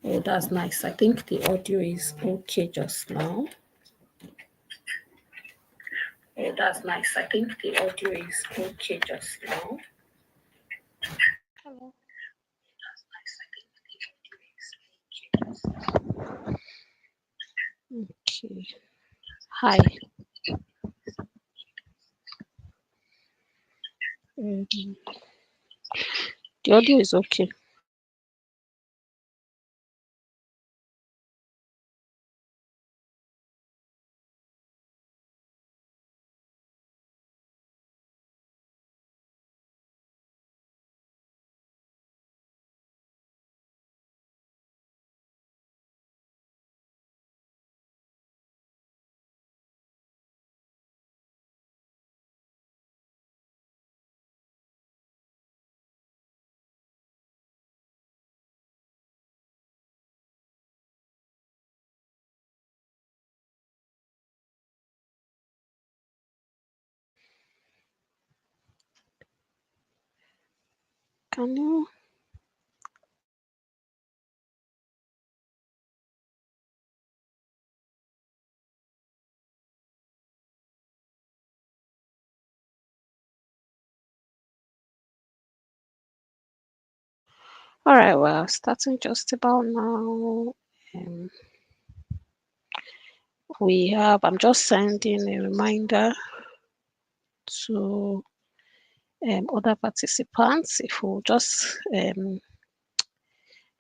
Oh, that's nice. I think the audio is okay just now. Oh, that's nice. I think the audio is okay just now. Hello. Okay. Hi. Um, the audio is okay. Can you? All right. Well, starting just about now. Um, I'm just sending a reminder to other participants. If we just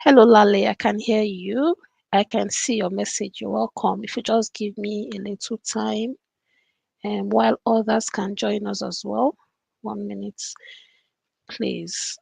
hello Lale, I can hear you. I can see your message. You're welcome. If you just give me a little time, while others can join us as well. 1 minute, please.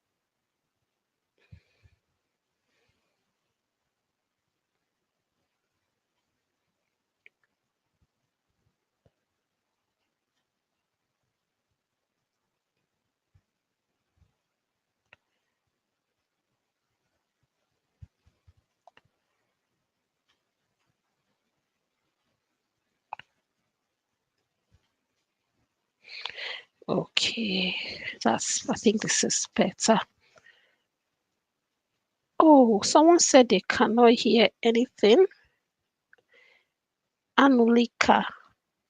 Okay, I think this is better. Oh, someone said they cannot hear anything. Anulika.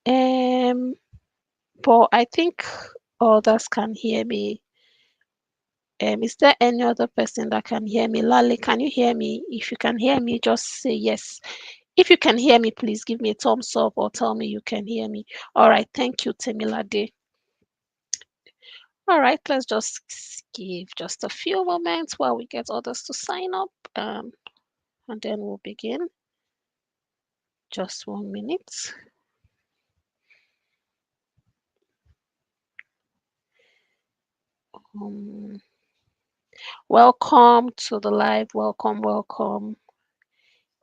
Um, but I think others can hear me. Is there any other person that can hear me? Lali, can you hear me? If you can hear me, just say yes. If you can hear me, please give me a thumbs up or tell me you can hear me. All right, thank you, Temilade. All right, let's just give just a few moments while we get others to sign up, and then we'll begin. Just 1 minute. Um, Welcome to the live. Welcome, welcome.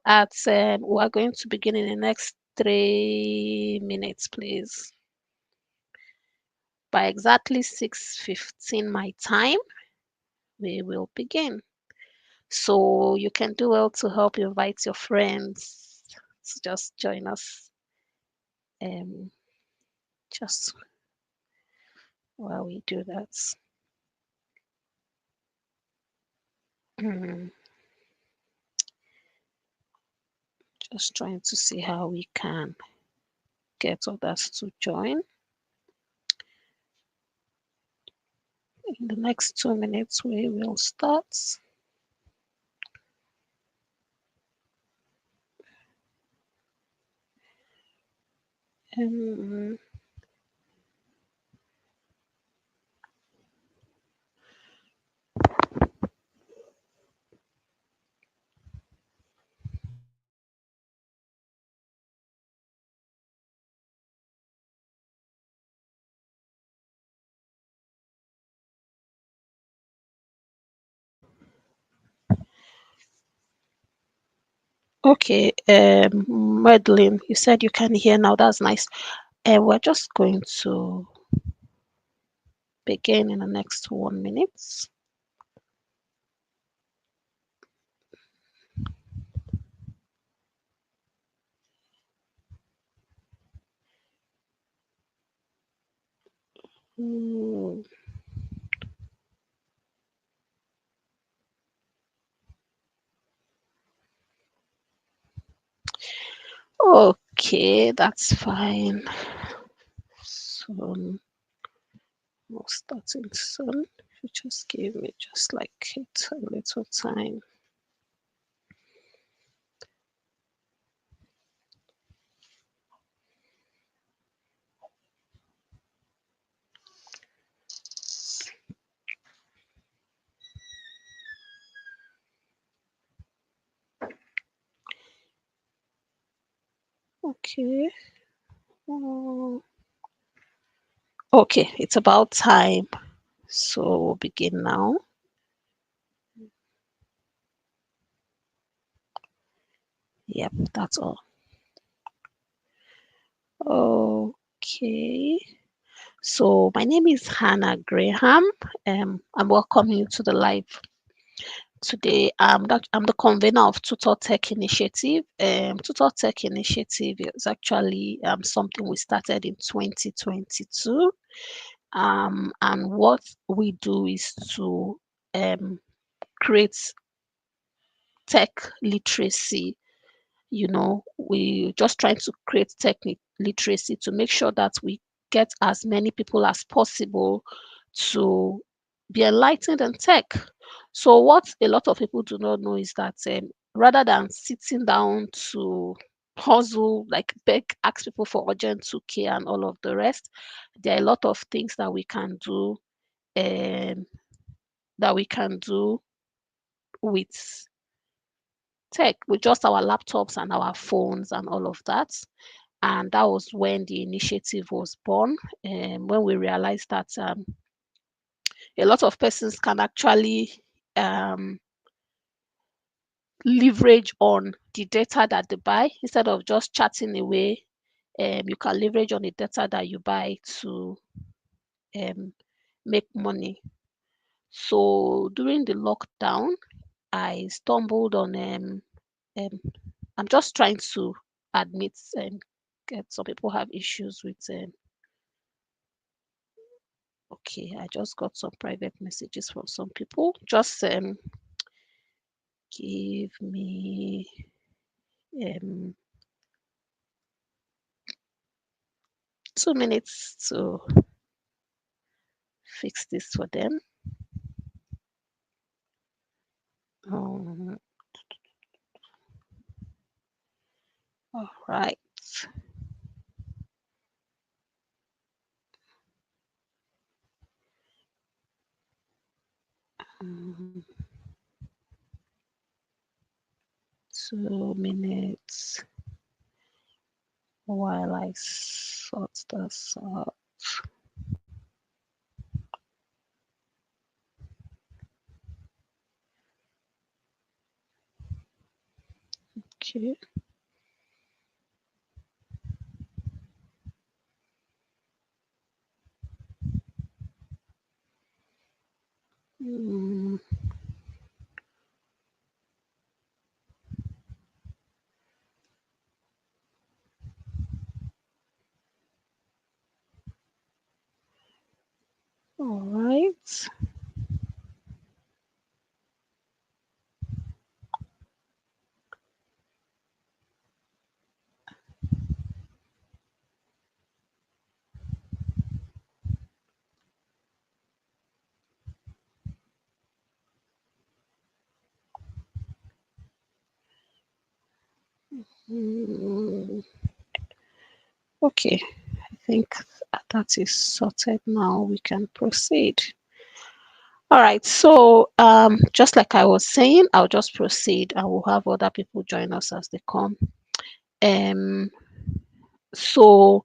We are going to begin in the next 3 minutes, please. By exactly 6:15 my time, we will begin. So you can do well to help invite your friends to just join us. Um, just while we do that. Just trying to see how we can get others to join. In the next 2 minutes, we will start. Um, okay, Madeline, you said you can hear now. That's nice. We're just going to begin in the next 1 minute. Mm. Okay, that's fine. Soon, we'll starting soon. You just give me just like it a little time. Okay. Okay, it's about time. So we'll begin now. Yep, that's all. Okay. So my name is Hannah Graham. I'm welcoming you to the live today. I'm the convener of TutorTech Initiative. TutorTech Initiative is actually something we started in 2022. And what we do is to create tech literacy. We just trying to create literacy to make sure that we get as many people as possible to be enlightened in tech. So what a lot of people do not know is that rather than sitting down to puzzle, like beg, ask people for urgent 2K and all of the rest, there are a lot of things that we can do, um, with tech, with just our laptops and our phones and all of that. And that was when the initiative was born, when we realized that a lot of persons can actually um, leverage on the data that they buy instead of just chatting away. You can leverage on the data that you buy to um, make money. So during the lockdown, I stumbled on um, I'm just trying to admit get some people have issues with okay, I just got some private messages from some people. Just give me um 2 minutes to fix this for them. Um, all right. Um, 2 minutes while I sort this out. Okay. Mm, all right. Mm, okay. I think that is sorted now. We can proceed. All right. So, just like I was saying, I'll just proceed and we'll have other people join us as they come. Um, so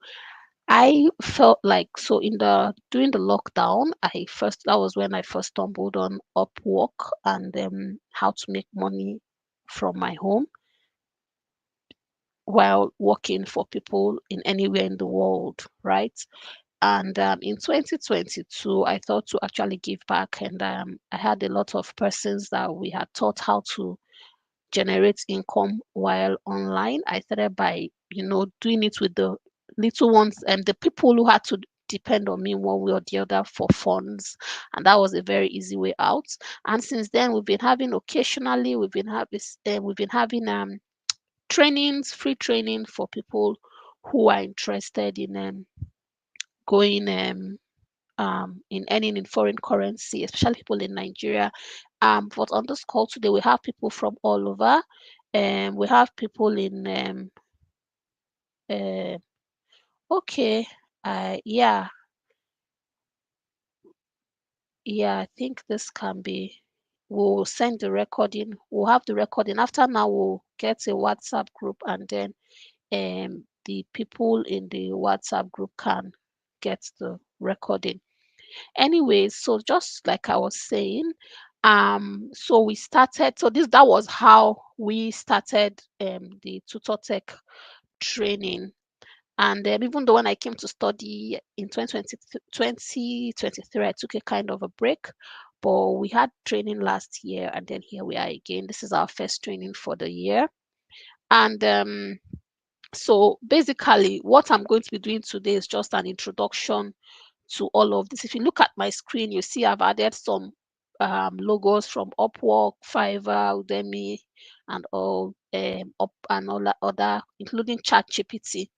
I felt like so in the during the lockdown, that was when I first stumbled on Upwork and how to make money from my home while working for people in anywhere in the world, right? And in 2022, I thought to actually give back, and I had a lot of persons that we had taught how to generate income while online. I started by, doing it with the little ones and the people who had to depend on me one way or the other for funds. And that was a very easy way out. And since then, we've been having trainings, free training for people who are interested in going in earning in foreign currency, especially people in Nigeria. But on this call today, we have people from all over. We have people in uh, okay, yeah, I think this can be. We'll send the recording. We'll have the recording. After now, we'll get a WhatsApp group, and then the people in the WhatsApp group can get the recording. Anyway, so just like I was saying, so we started. So that was how we started the TutorTech training. And even though when I came to study in 2023, I took a kind of a break, but we had training last year, and then here we are again. This is our first training for the year. And so basically, what I'm going to be doing today is just an introduction to all of this. If you look at my screen, you see I've added some logos from Upwork, Fiverr, Udemy, and all other, including ChatGPT.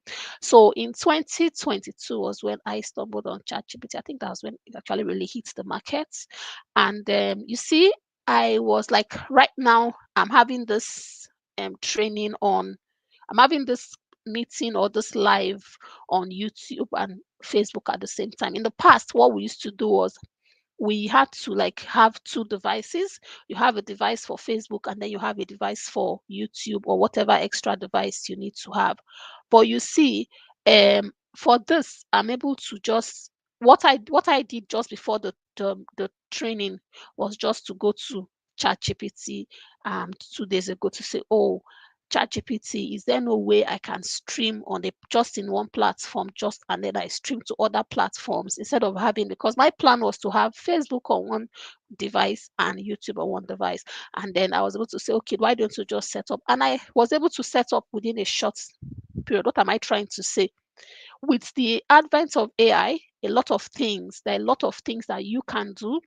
So in 2022 was when I stumbled on ChatGPT. I think that was when it actually really hit the markets. And you see, I was like, right now I'm having this training on. I'm having this meeting or this live on YouTube and Facebook at the same time. In the past, what we used to do was we had to like have two devices. You have a device for Facebook, and then you have a device for YouTube or whatever extra device you need to have. But you see, for this, I'm able to just what I did just before the training was just to go to ChatGPT 2 days ago to say, oh, ChatGPT, is there no way I can stream on just in one platform, just and then I stream to other platforms instead of having, because my plan was to have Facebook on one device and YouTube on one device. And then I was able to say, okay, why don't you just set up? And I was able to set up within a short period. What am I trying to say? With the advent of AI, there are a lot of things that you can do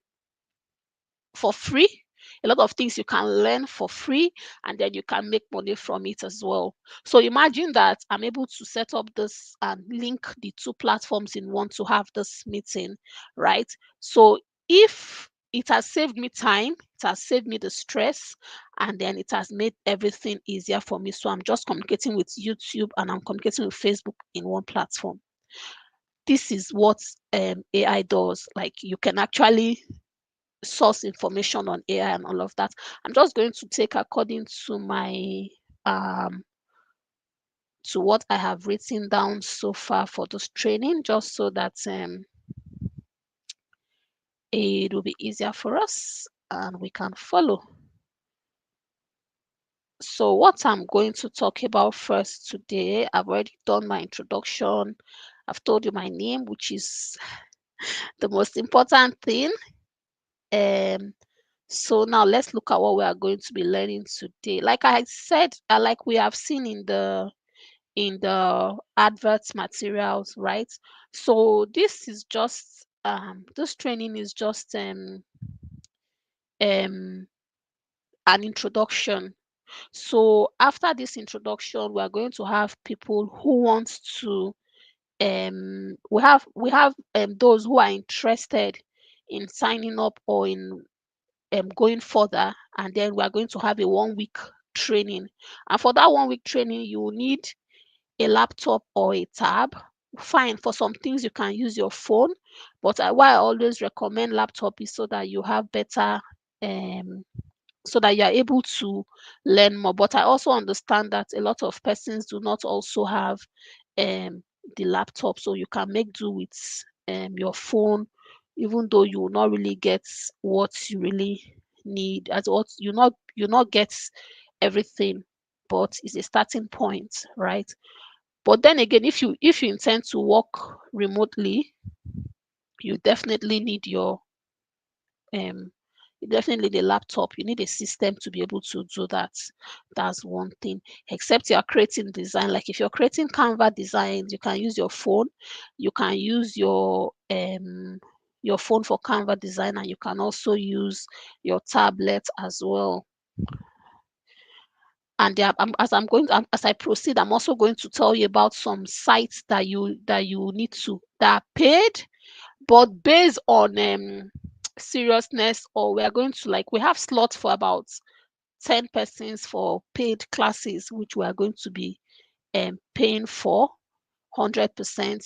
for free, a lot of things you can learn for free, and then you can make money from it as well. So imagine that I'm able to set up this and link the two platforms in one to have this meeting, right? So if it has saved me time, it has saved me the stress, and then it has made everything easier for me. So I'm just communicating with YouTube and I'm communicating with Facebook in one platform. This is what AI does. Like, you can actually source information on AI and all of that. I'm just going to take according to my to what I have written down so far for this training, just so that it will be easier for us and we can follow. So what I'm going to talk about first today, I've already done my introduction. I've told you my name, which is the most important thing. So now let's look at what we are going to be learning today. Like I said, like we have seen in the adverts materials, right? So this is just this training is just an introduction. So after this introduction, we are going to have people who want to we have those who are interested in signing up or in going further, and then we are going to have a 1 week training. And for that 1 week training, you will need a laptop or a tab. Fine, for some things you can use your phone, but why I always recommend laptop is so that you have better so that you are able to learn more. But I also understand that a lot of persons do not also have the laptop, so you can make do with your phone, even though you will not really get what you really need, as what you not get everything, but it's a starting point, right? But then again, if you intend to work remotely, you definitely need your um you definitely need a laptop. You need a system to be able to do that. That's one thing. Except you are creating design. Like if you're creating Canva designs, you can use your phone. You can use your phone for Canva design, and you can also use your tablet as well. And as I proceed, I'm also going to tell you about some sites that you need to that are paid, but based on seriousness. Or we are going to, we have slots for about 10 persons for paid classes, which we are going to be paying for 100%.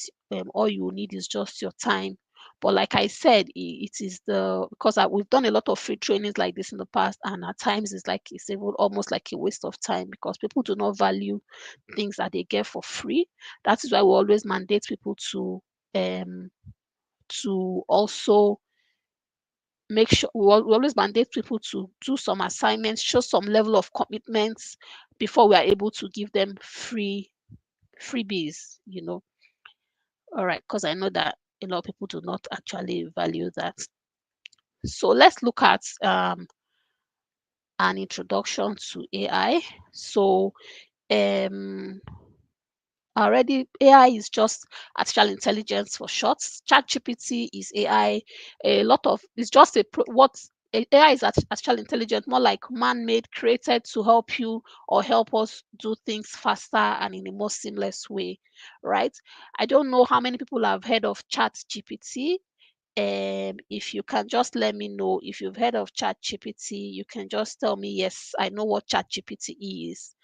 All you need is just your time. But like I said, it is because we've done a lot of free trainings like this in the past, and at times it's even almost like a waste of time because people do not value things that they get for free. That is why we always mandate people to also make sure we always mandate people to do some assignments, show some level of commitments before we are able to give them freebies. All right, because I know that a lot of people do not actually value that. So let's look at an introduction to AI. So already AI is just artificial intelligence for short. ChatGPT is AI. A lot of it's just what AI is artificial intelligence, more like man-made, created to help you or help us do things faster and in a more seamless way, right? I don't know how many people have heard of ChatGPT. If you can just let me know if you've heard of ChatGPT, you can just tell me, yes, I know what ChatGPT is.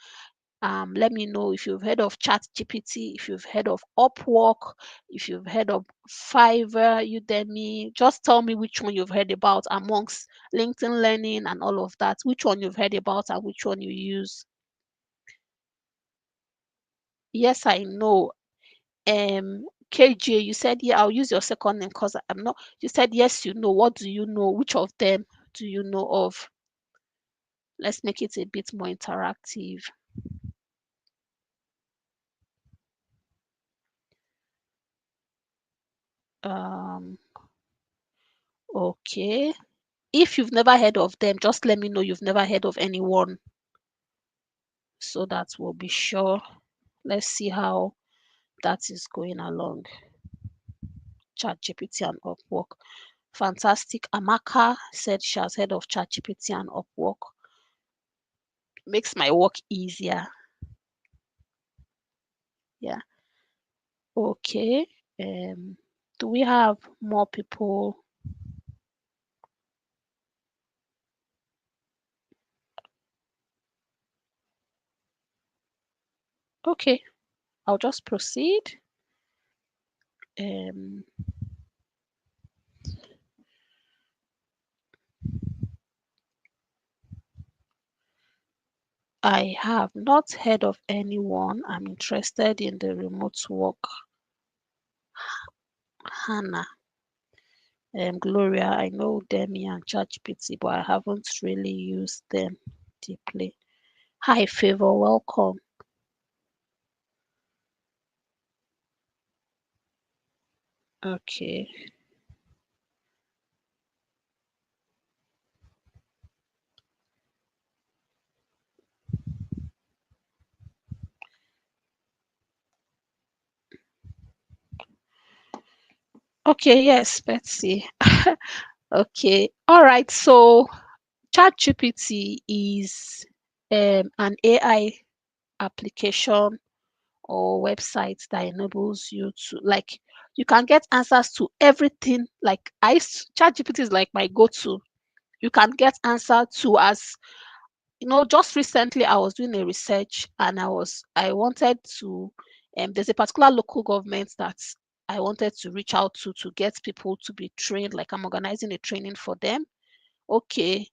Let me know if you've heard of ChatGPT, if you've heard of Upwork, if you've heard of Fiverr, Udemy. Just tell me which one you've heard about amongst LinkedIn Learning and all of that. Which one you've heard about and which one you use. Yes, I know. KJ, you said, yeah, I'll use your second name because I'm not. You said, yes, you know. What do you know? Which of them do you know of? Let's make it a bit more interactive. Okay. If you've never heard of them, just let me know you've never heard of anyone so that we'll be sure. Let's see how that is going along. ChatGPT and Upwork. Fantastic. Amaka said she has heard of ChatGPT and Upwork. Makes my work easier. Yeah. Okay. Do we have more people? Okay. I'll just proceed. I have not heard of anyone. I'm interested in the remote work. Hannah. Gloria, I know Demi and ChatGPT, but I haven't really used them deeply. Hi, Favor, welcome. Okay. Okay, yes, Betsy. Okay. All right. So ChatGPT is an AI application or website that enables you to you can get answers to everything. ChatGPT is like my go-to. You can get answer to as just recently I was doing a research and I wanted to there's a particular local government that I wanted to reach out to get people to be trained, like I'm organizing a training for them. Okay.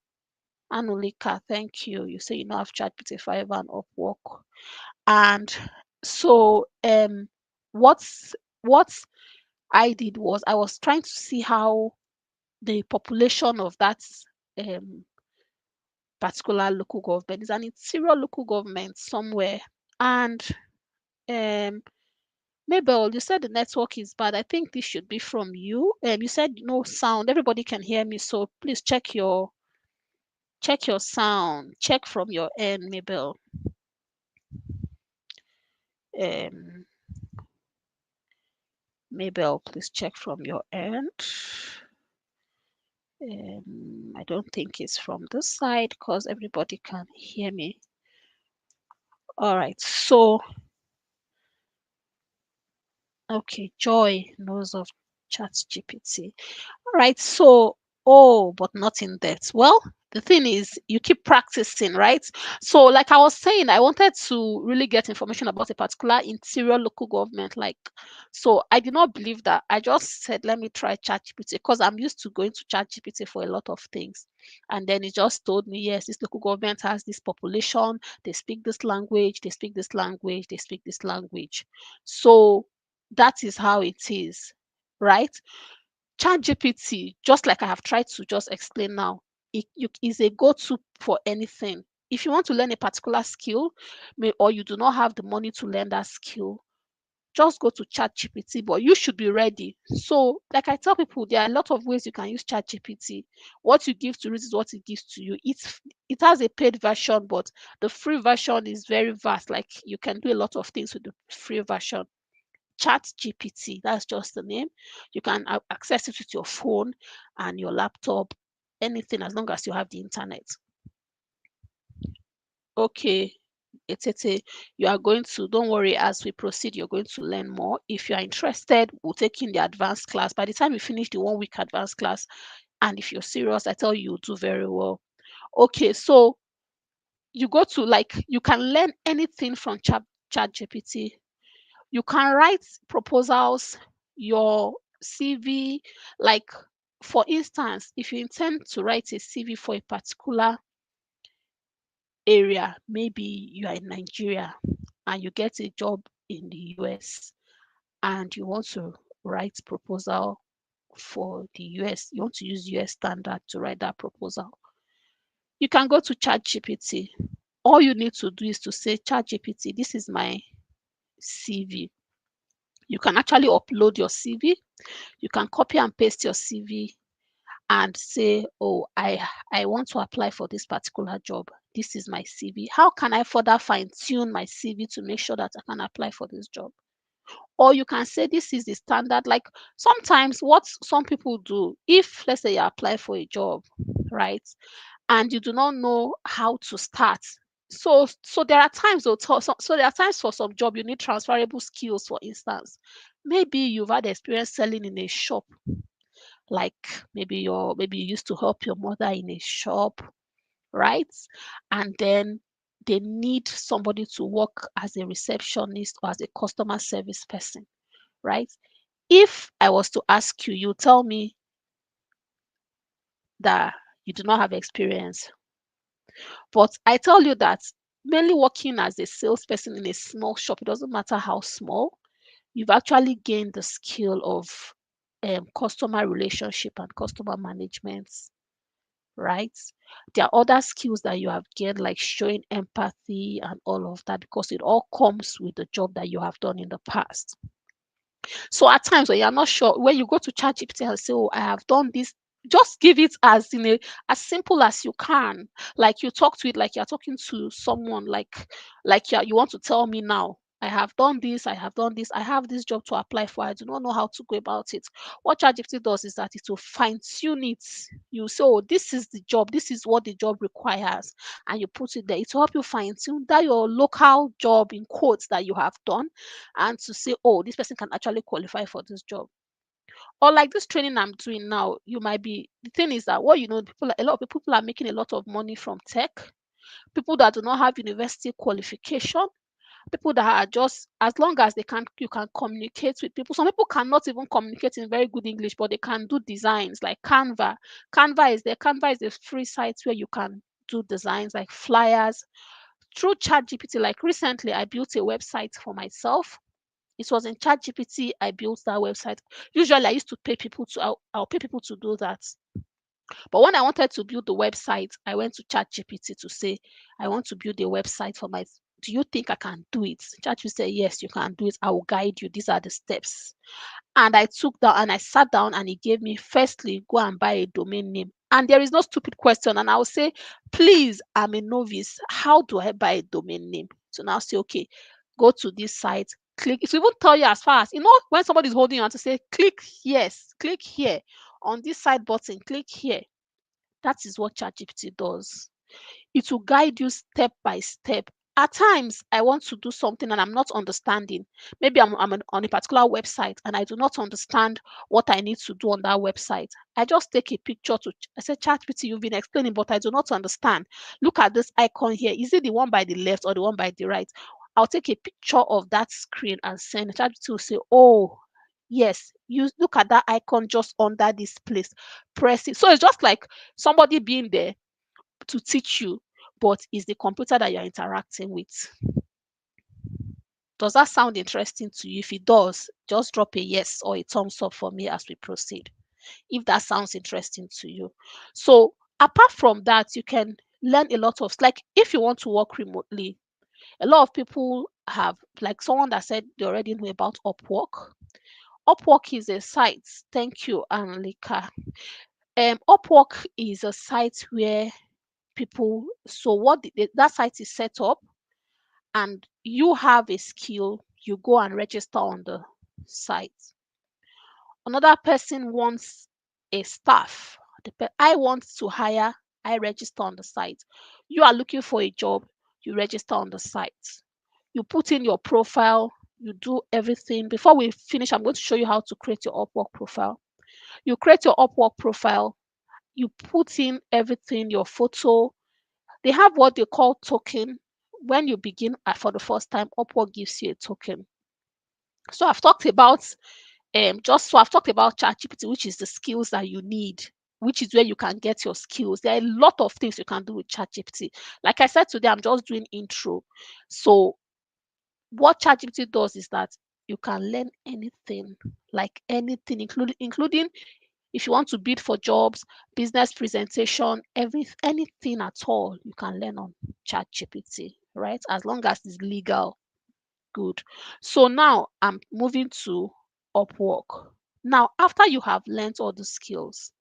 Anulika, thank you. You say you know have ChatGPT 5 and Upwork. And so what I did was I was trying to see how the population of that um particular local government is an interior local government somewhere. And um Mabel, you said the network is bad. I think this should be from you. You said no sound. Everybody can hear me, so please check your sound. Check from your end, Mabel. Um, Mabel, please check from your end. I don't think it's from this side because everybody can hear me. All right. So, okay, Joy knows of ChatGPT. All right. So, oh, but not in depth. Well, the thing is, you keep practicing, right? So, like I was saying, I wanted to really get information about a particular interior local government. Like, so I did not believe that. I just said, let me try ChatGPT because I'm used to going to ChatGPT for a lot of things. And then it just told me, yes, this local government has this population, they speak this language, they speak this language, they speak this language. So that is how it is, right? ChatGPT, just like I have tried to just explain now, is a go-to for anything. If you want to learn a particular skill, or you do not have the money to learn that skill, just go to ChatGPT, but you should be ready. So, like I tell people, there are a lot of ways you can use ChatGPT. What you give to it is what it gives to you. It has a paid version, but the free version is very vast. Like you can do a lot of things with the free version. ChatGPT, that's just the name. You can access it with your phone and your laptop, anything as long as you have the internet. Okay, Etete, you are going to, don't worry, as we proceed, you're going to learn more. If you are interested, we'll take in the advanced class. By the time you finish the 1 week advanced class, and if you're serious, I tell you, you'll do very well. Okay, so you go to you can learn anything from ChatGPT. You can write proposals, your CV, like for instance, if you intend to write a CV for a particular area, maybe you are in Nigeria and you get a job in the US and you want to write proposal for the US, you want to use US standard to write that proposal. You can go to ChatGPT. All you need to do is to say, ChatGPT, this is my CV. You can actually upload your CV. You can copy and paste your CV and say, oh, I want to apply for this particular job. This is my CV. How can I further fine tune my CV to make sure that I can apply for this job? Or you can say this is the standard. Like sometimes what some people do, if let's say you apply for a job, right, and you do not know how to start. So there are times so there are times for some job you need transferable skills, for instance. Maybe you've had experience selling in a shop, like maybe you used to help your mother in a shop, right? And then they need somebody to work as a receptionist or as a customer service person, right? If I was to ask you, you tell me that you do not have experience. But I tell you that mainly working as a salesperson in a small shop, it doesn't matter how small, you've actually gained the skill of customer relationship and customer management, right? There are other skills that you have gained, like showing empathy and all of that, because it all comes with the job that you have done in the past. So at times when you're not sure, when you go to ChatGPT and say, "Oh, I have done this," just give it as simple as you can. Like you talk to it like you're talking to someone, like you want to tell me now. I have done this, I have done this, I have this job to apply for. I do not know how to go about it. What ChatGPT does is that it will fine-tune it. You say, oh, this is the job, this is what the job requires, and you put it there. It will help you fine-tune that your local job in quotes that you have done, and to say, oh, this person can actually qualify for this job. Or like this training I'm doing now, you might be the thing is that what you know, a lot of people are making a lot of money from tech. People that do not have university qualification, people that are just as long as you can communicate with people. Some people cannot even communicate in very good English, but they can do designs like Canva. Canva is a free site where you can do designs like flyers through ChatGPT. Like recently, I built a website for myself. It was in ChatGPT I built that website. Usually, I used to pay people I'll pay people to do that. But when I wanted to build the website, I went to ChatGPT to say, I want to build a website for my. Do you think I can do it? ChatGPT said, yes, you can do it. I will guide you. These are the steps. And I took down and I sat down and he gave me, firstly, go and buy a domain name. And there is no stupid question. And I will say, please, I'm a novice. How do I buy a domain name? So now say, okay, go to this site, click. It will even tell you as far as, when somebody's holding you and to say, click yes, click here on this side button, click here. That is what ChatGPT does. It will guide you step by step. at times I want to do something and I'm not understanding. Maybe on a particular website and I do not understand what I need to do on that website. I just take a picture I say, ChatGPT, you've been explaining, but I do not understand. Look at this icon here. Is it the one by the left or the one by the right? I'll take a picture of that screen and send ChatGPT will say, oh, yes, you look at that icon just under this place. Press it. So it's just like somebody being there to teach you, but it's the computer that you're interacting with. Does that sound interesting to you? If it does, just drop a yes or a thumbs up for me as we proceed, if that sounds interesting to you. So apart from that, you can learn a lot of, like if you want to work remotely, a lot of people have, like someone that said they already know about Upwork. Upwork is a site. Thank you, Annalika. Upwork is a site where people, so that site is set up, and you have a skill, you go and register on the site. Another person wants a staff. I want to hire, I register on the site. You are looking for a job, you register on the site. You put in your profile, you do everything. Before we finish, I'm going to show you how to create your Upwork profile. You create your Upwork profile, you put in everything, your photo. They have what they call token. When you begin for the first time, Upwork gives you a token. So I've talked about I've talked about ChatGPT, which is the skills that you need, which is where you can get your skills. There are a lot of things you can do with ChatGPT. Like I said today, I'm just doing intro. So what ChatGPT does is that you can learn anything, like anything, including if you want to bid for jobs, business presentation, anything at all, you can learn on ChatGPT, right? As long as it's legal. Good. So now I'm moving to Upwork. Now, after you have learned all the skills,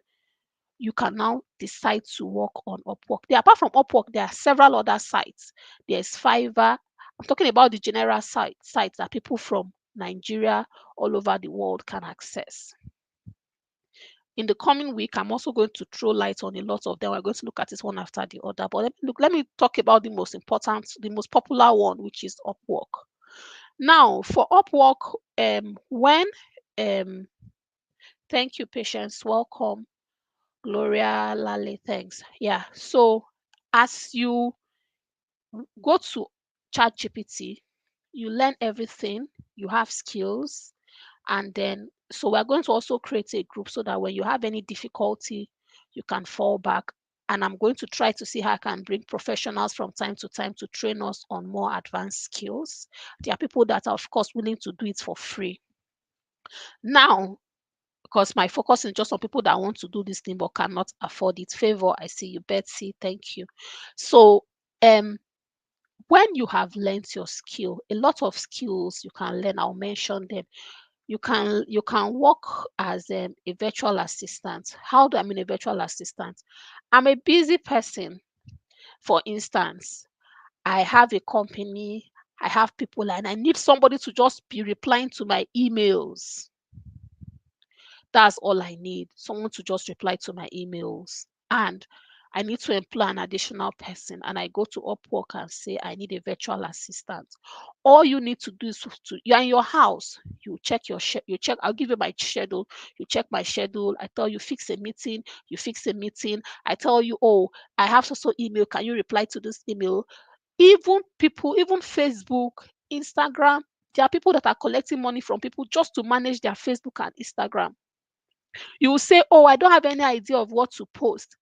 you can now decide to work on Upwork. Apart from Upwork, there are several other sites. There's Fiverr. I'm talking about the general sites that people from Nigeria, all over the world can access. In the coming week, I'm also going to throw light on a lot of them. We're going to look at it one after the other. But let me talk about the most important, the most popular one, which is Upwork. Now, for Upwork, thank you, Patience. Welcome. Gloria Lale, thanks. Yeah. So as you go to ChatGPT, you learn everything, you have skills, and then so we're going to also create a group so that when you have any difficulty, you can fall back. And I'm going to try to see how I can bring professionals from time to time to train us on more advanced skills. There are people that are, of course, willing to do it for free. Now, because my focus is just on people that want to do this thing but cannot afford it. Favor, I see you. Betsy, thank you. So when you have learned your skill, a lot of skills you can learn, I'll mention them. You can work as a virtual assistant. How do I mean a virtual assistant? I'm a busy person. For instance, I have a company, I have people, and I need somebody to just be replying to my emails. That's all I need. Someone to just reply to my emails. And I need to employ an additional person. And I go to Upwork and say, I need a virtual assistant. All you need to do is you're in your house. You check you check, I'll give you my schedule. You check my schedule. I tell you, fix a meeting. You fix a meeting. I tell you, oh, I have so email. Can you reply to this email? Even people, even Facebook, Instagram, there are people that are collecting money from people just to manage their Facebook and Instagram. You will say, oh, I don't have any idea of what to post.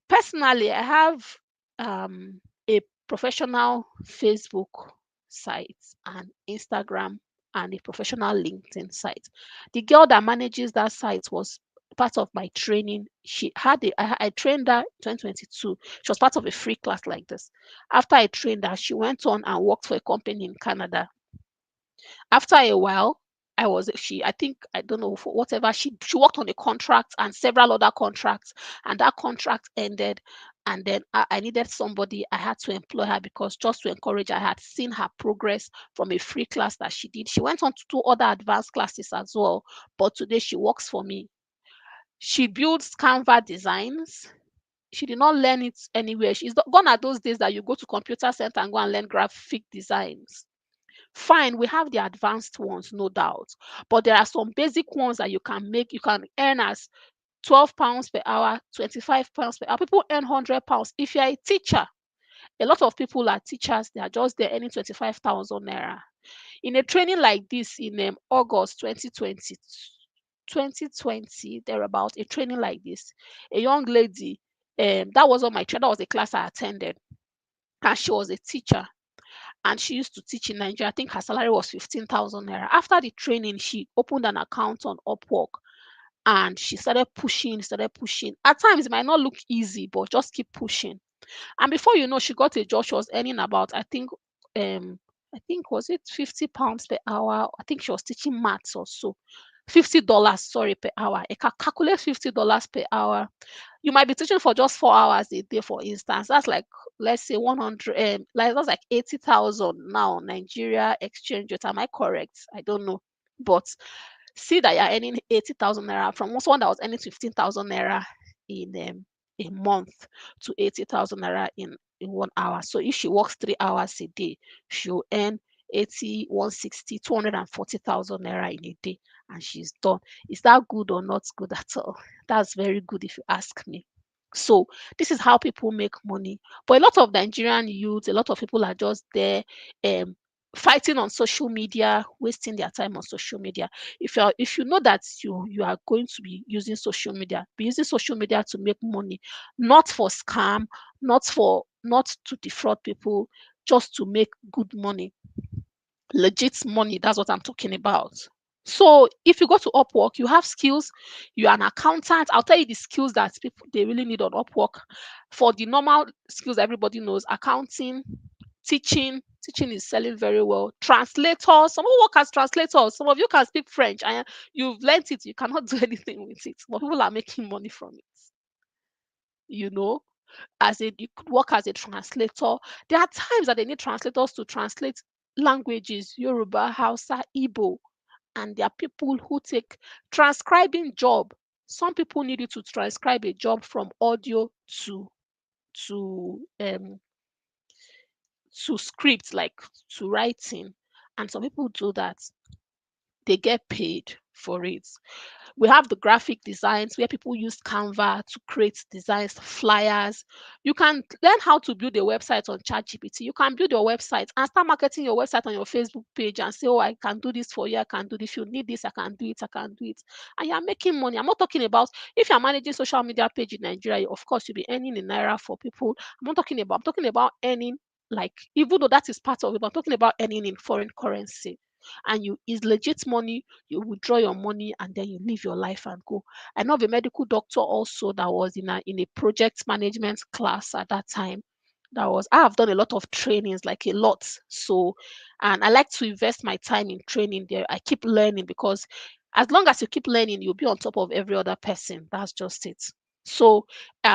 Personally, I have a professional Facebook site and Instagram and a professional LinkedIn site. The girl that manages that site was part of my training. She had I trained her in 2022. She was part of a free class like this. After I trained her, she went on and worked for a company in Canada. After a while, I think, I don't know, for whatever, she worked on a contract and several other contracts, and that contract ended. And then I needed somebody. I had to employ her because just to encourage her. I had seen her progress from a free class that she did. She went on to do other advanced classes as well, but today she works for me. She builds Canva designs. She did not learn it anywhere. She's not gone at those days that you go to computer center and go and learn graphic designs. Fine, we have the advanced ones, no doubt, but there are some basic ones that you can make. You can earn as £12 per hour, £25 per hour. People earn £100. If you're a teacher, a lot of people are teachers, they are just there earning 25,000 naira. In a training like this in August 2020, 2020, thereabout, a training like this, a young lady, that was on my that was a class I attended, and she was a teacher, and she used to teach in Nigeria. I think her salary was 15,000 naira. After the training, she opened an account on Upwork, and she started pushing, started pushing. At times, it might not look easy, but just keep pushing. And before you know, she got a job. She was earning about, I think was it £50 per hour. I think she was teaching maths or so. $50, sorry, per hour. I can calculate $50 per hour. You might be teaching for just 4 hours a day, for instance. That's like, let's say 100, like that's like 80,000 now, Nigeria exchange rate. Am I correct? I don't know. But see that you're earning 80,000 naira from someone that was earning 15,000 naira in a month to 80,000 naira in 1 hour. So if she works 3 hours a day, she'll earn 80, 160, 240,000 naira in a day, and she's done. Is that good or not good at all? That's very good if you ask me. So this is how people make money. But a lot of Nigerian youth, a lot of people are just there um fighting on social media, wasting their time on social media. If you know that you are going to be using social media, be using social media to make money, not for scam, not to defraud people, just to make good money, legit money. That's what I'm talking about. So if you go to Upwork, you have skills, you're an accountant. I'll tell you the skills that people they really need on Upwork. For the normal skills everybody knows, accounting, teaching is selling very well. Translators, some people work as translators. Some of you can speak French and you've learnt it, you cannot do anything with it, but people are making money from it. You know, you could work as a translator. There are times that they need translators to translate languages, Yoruba, Hausa, Igbo, and there are people who take transcribing job. Some people need you to transcribe a job from audio to um to script, like to writing, and some people do that. They get paid for it. We have the graphic designs where people use Canva to create designs, flyers. You can learn how to build a website on ChatGPT. You can build your website and start marketing your website on your Facebook page and say, oh, I can do this for you. I can do this. If you need this, I can do it. I can do it. And you're making money. I'm not talking about if you're managing social media page in Nigeria, of course, you'll be earning in Naira for people. I'm talking about earning, like, even though that is part of it, but I'm talking about earning in foreign currency. And you is legit money, you withdraw your money and then you live your life and go. I know of a medical doctor also that was in a project management class at that time. I have done a lot of trainings, like a lot. So, and I like to invest my time in training there. I keep learning because as long as you keep learning, you'll be on top of every other person. That's just it. So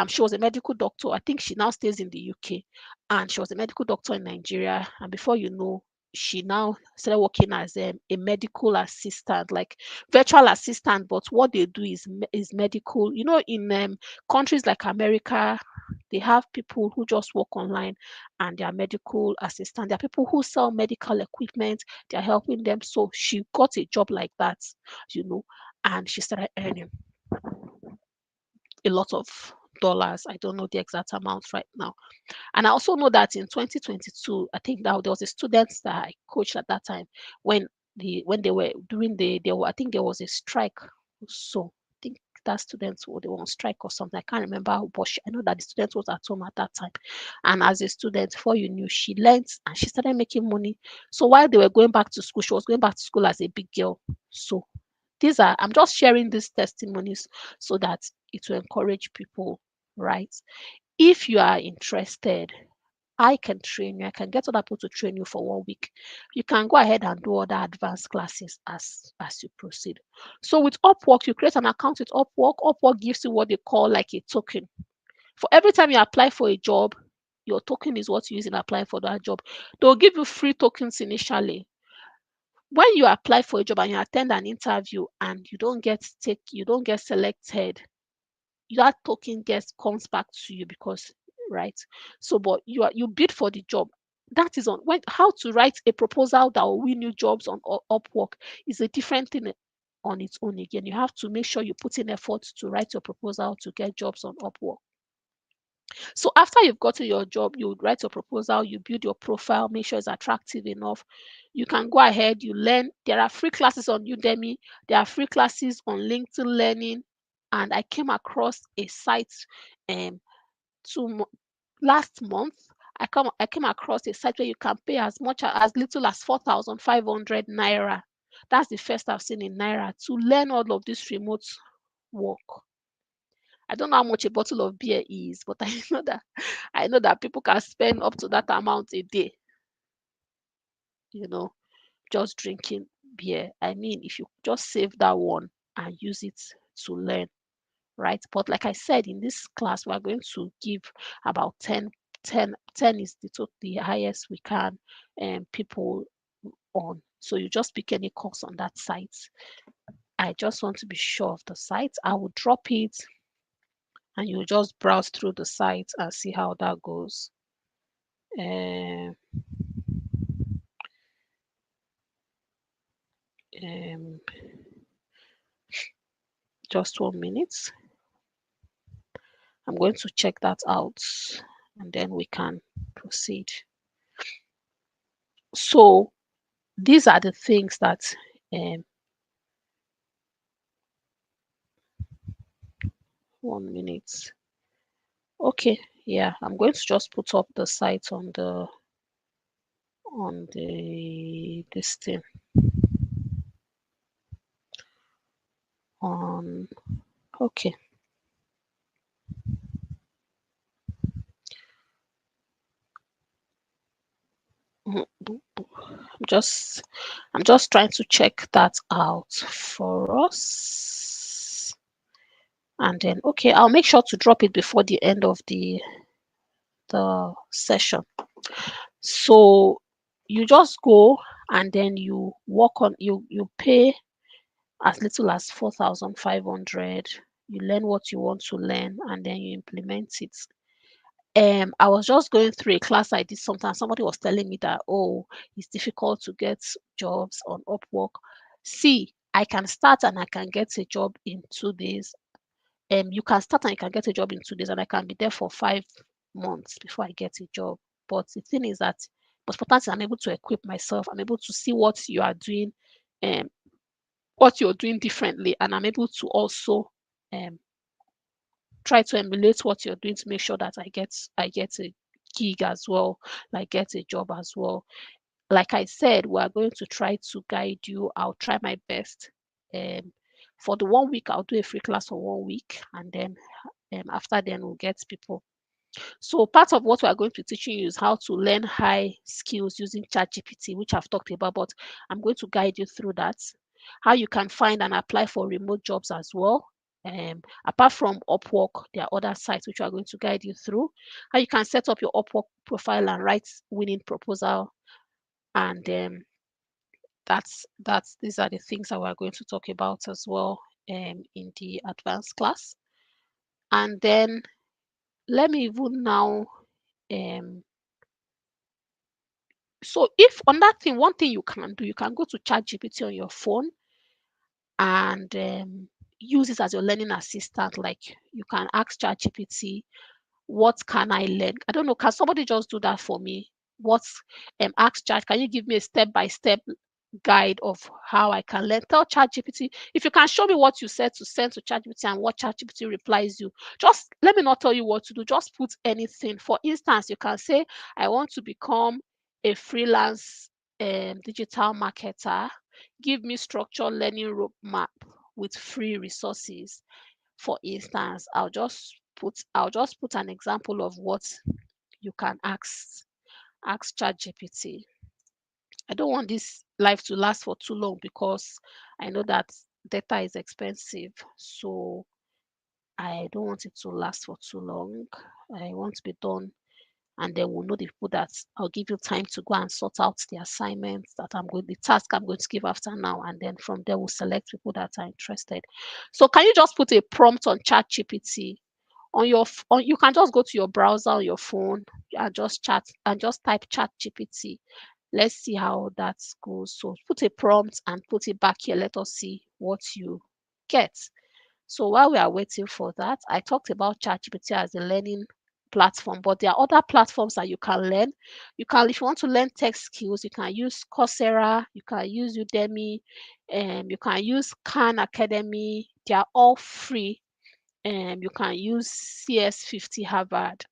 she was a medical doctor. I think she now stays in the UK, and she was a medical doctor in Nigeria. And before you know, she now started working as a medical assistant, like virtual assistant. But what they do is medical. You know, in countries like America, they have people who just work online and they are medical assistant. There are people who sell medical equipment. They are helping them. So she got a job like that, you know, and she started earning a lot of dollars. I don't know the exact amount right now. And I also know that in 2022, I think that there was a student that I coached at that time when they were doing I think there was a strike. So I think that students they were on strike or something. I can't remember, but I know that the student was at home at that time. And as a student, before you knew, she learned and she started making money. So while they were going back to school, she was going back to school as a big girl. So I'm just sharing these testimonies so that it will encourage people, right? If you are interested, I can train you. I can get other people to train you for 1 week. You can go ahead and do other advanced classes as you proceed. So with Upwork, you create an account with Upwork. Upwork gives you what they call like a token. For every time you apply for a job, your token is what you use in applying for that job. They'll give you free tokens initially. When you apply for a job and you attend an interview and you don't get selected, that token comes back to you because, right? So, but you bid for the job. That is on how to write a proposal that will win you jobs on Upwork is a different thing on its own. Again, you have to make sure you put in effort to write your proposal to get jobs on Upwork. So after you've gotten your job, you would write your proposal, you build your profile, make sure it's attractive enough. You can go ahead, you learn. There are free classes on Udemy, there are free classes on LinkedIn Learning, and I came across a site um last month. I came across a site where you can pay as little as 4,500 naira. That's the first I've seen in naira to learn all of this remote work. I don't know how much a bottle of beer is, but I know that people can spend up to that amount a day, just drinking beer. I mean, if you just save that one and use it to learn, right? But like I said, in this class, we're going to give about 10 is the highest we can people on. So you just pick any course on that site. I just want to be sure of the site. I will drop it and you just browse through the site and see how that goes. Um, just 1 minute. I'm going to check that out and then we can proceed. So these are the things that 1 minute. Okay, yeah, I'm going to just put up the site on this thing on. Okay. I'm just trying to check that out for us. And then, okay, I'll make sure to drop it before the end of the session. So you just go and then you work on, you pay as little as 4,500. You learn what you want to learn and then you implement it. I was just going through a class I did sometimes. Somebody was telling me that, oh, it's difficult to get jobs on Upwork. See, I can start and I can get a job in 2 days. You can start and you can get a job in 2 days, and I can be there for 5 months before I get a job. But the thing is that most important, I'm able to equip myself. I'm able to see what you are doing, what you're doing differently, and I'm able to also try to emulate what you're doing to make sure that I get a gig as well, like get a job as well. Like I said, we are going to try to guide you. I'll try my best. For the 1 week, I'll do a free class for 1 week, and then after then we'll get people. So part of what we are going to be teaching you is how to learn high skills using ChatGPT, which I've talked about, but I'm going to guide you through that. How you can find and apply for remote jobs as well. Apart from Upwork, there are other sites which we are going to guide you through. How you can set up your Upwork profile and write winning proposal. And these are the things that we're going to talk about as well in the advanced class. And then let me even now so if on that thing, one thing you can do, you can go to ChatGPT on your phone and use it as your learning assistant. Like you can ask ChatGPT, what can I learn? I don't know, can somebody just do that for me? Ask Chat, can you give me a step-by-step guide of how I can learn? Tell ChatGPT, if you can show me what you said to send to ChatGPT and what ChatGPT replies you, just let me not tell you what to do, just put anything. For instance, you can say, I want to become a freelance digital marketer. Give me structured learning roadmap with free resources. For instance, I'll just put an example of what you can ask ChatGPT. I don't want this life to last for too long because I know that data is expensive. So I don't want it to last for too long. I want to be done, and then we'll know the people that I'll give you time to go and sort out the assignments that the task I'm going to give after now, and then from there we'll select people that are interested. So can you just put a prompt on ChatGPT You can just go to your browser on your phone and just type ChatGPT. Let's see how that goes. So put a prompt and put it back here. Let us see what you get. So while we are waiting for that, I talked about ChatGPT as a learning platform, but there are other platforms that you can learn. If you want to learn tech skills, you can use Coursera, you can use Udemy, you can use Khan Academy. They are all free. You can use CS50 Harvard.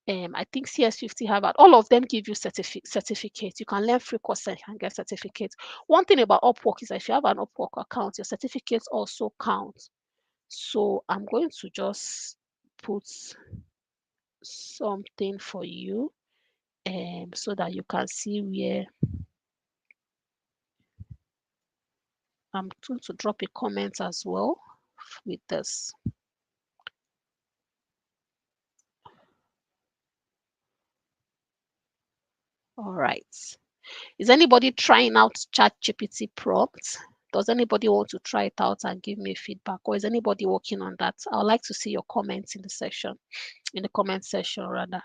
I think CS50 Harvard, all of them give you certificates. You can learn free courses and you can get certificates. One thing about Upwork is that if you have an Upwork account, your certificates also count. So I'm going to just put something for you so that you can see where I'm going to drop a comment as well with this. All right. Is anybody trying out ChatGPT prompts? Does anybody want to try it out and give me feedback? Or is anybody working on that? I would like to see your comments in the comment section rather.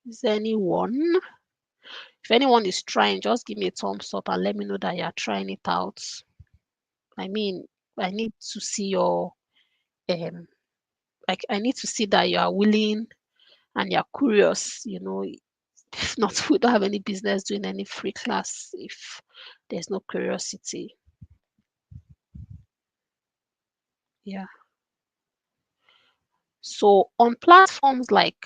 Is anyone? If anyone is trying, just give me a thumbs up and let me know that you're trying it out. I mean, I need to see your I need to see that you are willing and you're curious, if not, we don't have any business doing any free class if there's no curiosity. Yeah. So on platforms like,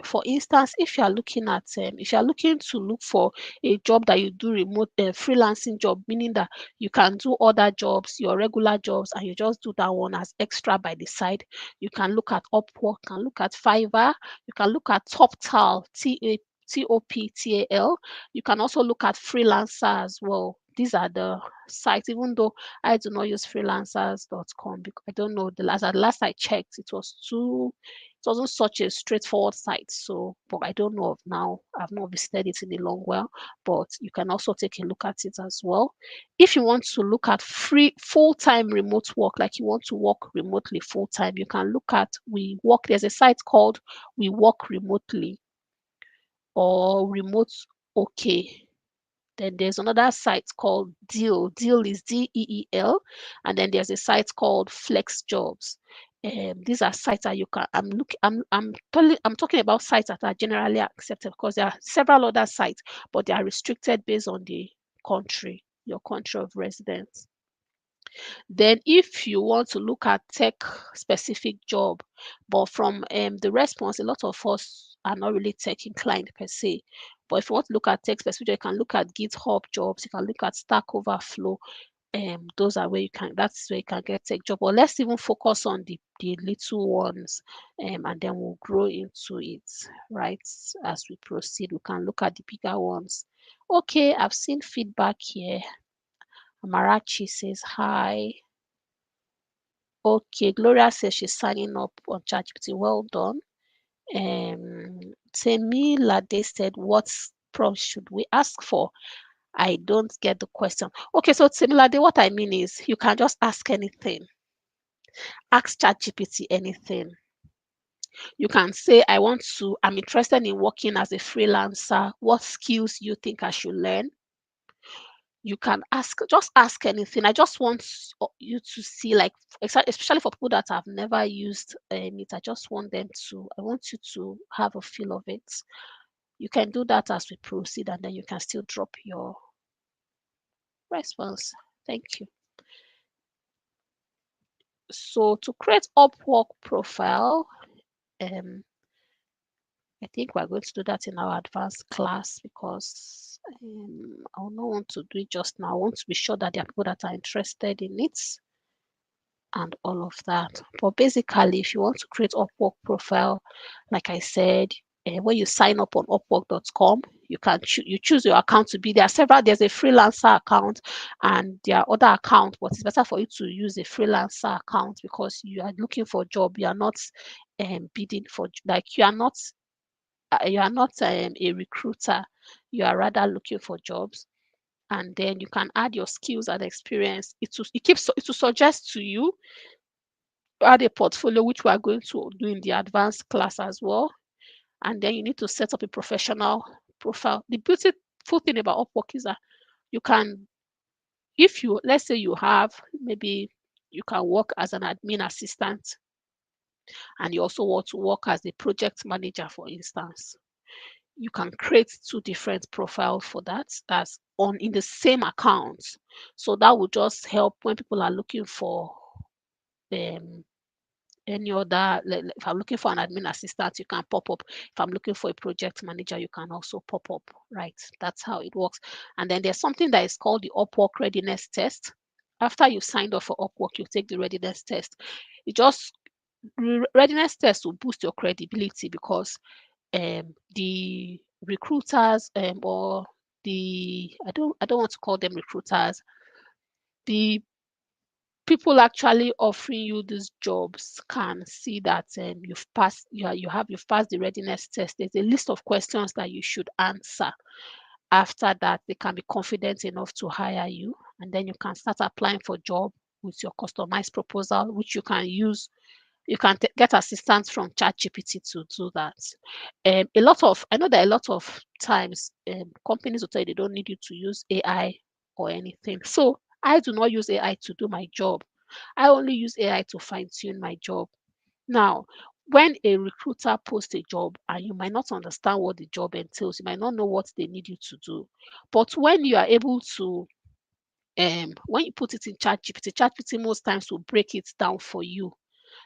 for instance, if you are looking to look for a job that you do remote freelancing job, meaning that you can do other jobs, your regular jobs, and you just do that one as extra by the side, you can look at Upwork, can look at Fiverr, you can look at TopTal, TOPTAL. You can also look at Freelancer as well. These are the sites, even though I do not use freelancers.com because I don't know. Last I checked, it wasn't such a straightforward site. So, but I don't know of now. I've not visited it in a long while, but you can also take a look at it as well. If you want to look at free full-time remote work, like you want to work remotely full-time, you can look at WeWork. There's a site called We Work Remotely or Remote OK. Then there's another site called Deal. Deal is DEEL, and then there's a site called Flex Jobs. These are sites that you can. I'm talking about sites that are generally accepted because there are several other sites, but they are restricted based on the country, your country of residence. Then if you want to look at tech specific job, but from the response, a lot of us are not really tech inclined per se. But if you want to look at tech specific, you can look at GitHub jobs, you can look at Stack Overflow. Those are where that's where you can get tech job. But let's even focus on the little ones, and then we'll grow into it, right? As we proceed, we can look at the bigger ones. Okay, I've seen feedback here. Amarachi says hi. Okay, Gloria says she's signing up on ChatGPT. Well done. Temi Lade said, what prompt should we ask for? I don't get the question. Okay, so Temi Lade, what I mean is you can just ask anything. Ask ChatGPT anything. You can say, I'm interested in working as a freelancer. What skills you think I should learn? You can just ask anything. I just want you to see, like, especially for people that have never used it, I want you to have a feel of it. You can do that as we proceed, and then you can still drop your response. Thank you. So to create Upwork profile, I think we're going to do that in our advanced class because I don't want to do it just now. I want to be sure that there are people that are interested in it and all of that. But basically, if you want to create Upwork profile, like I said, when you sign up on Upwork.com, you can choose your account to be there. There's a freelancer account and there are other accounts, but it's better for you to use a freelancer account because you are looking for a job. You are not bidding for, like, you are not you are not a recruiter, you are rather looking for jobs, and then you can add your skills and experience. It will suggest to you, add a portfolio, which we are going to do in the advanced class as well. And then you need to set up a professional profile. The beautiful thing about Upwork is that you can, if you, let's say you have, maybe you can work as an admin assistant and you also want to work as a project manager, for instance. You can create two different profiles for that, that's on in the same account. So that will just help when people are looking for um any other, if I'm looking for an admin assistant, you can pop up. If I'm looking for a project manager, you can also pop up, right? That's how it works. And then there's something that is called the Upwork readiness test. After you've signed up for Upwork, you take the readiness test. It just readiness test will boost your credibility, because the recruiters, or the, I don't want to call them recruiters, the people actually offering you these jobs can see that you've passed, you've passed the readiness test. There's a list of questions that you should answer. After that, they can be confident enough to hire you, and then you can start applying for job with your customized proposal, which you can use. You can get assistance from ChatGPT to do that. I know that a lot of times companies will tell you they don't need you to use AI or anything. So I do not use AI to do my job. I only use AI to fine tune my job. Now, when a recruiter posts a job and you might not understand what the job entails, you might not know what they need you to do. But when you are able to, when you put it in ChatGPT, ChatGPT most times will break it down for you.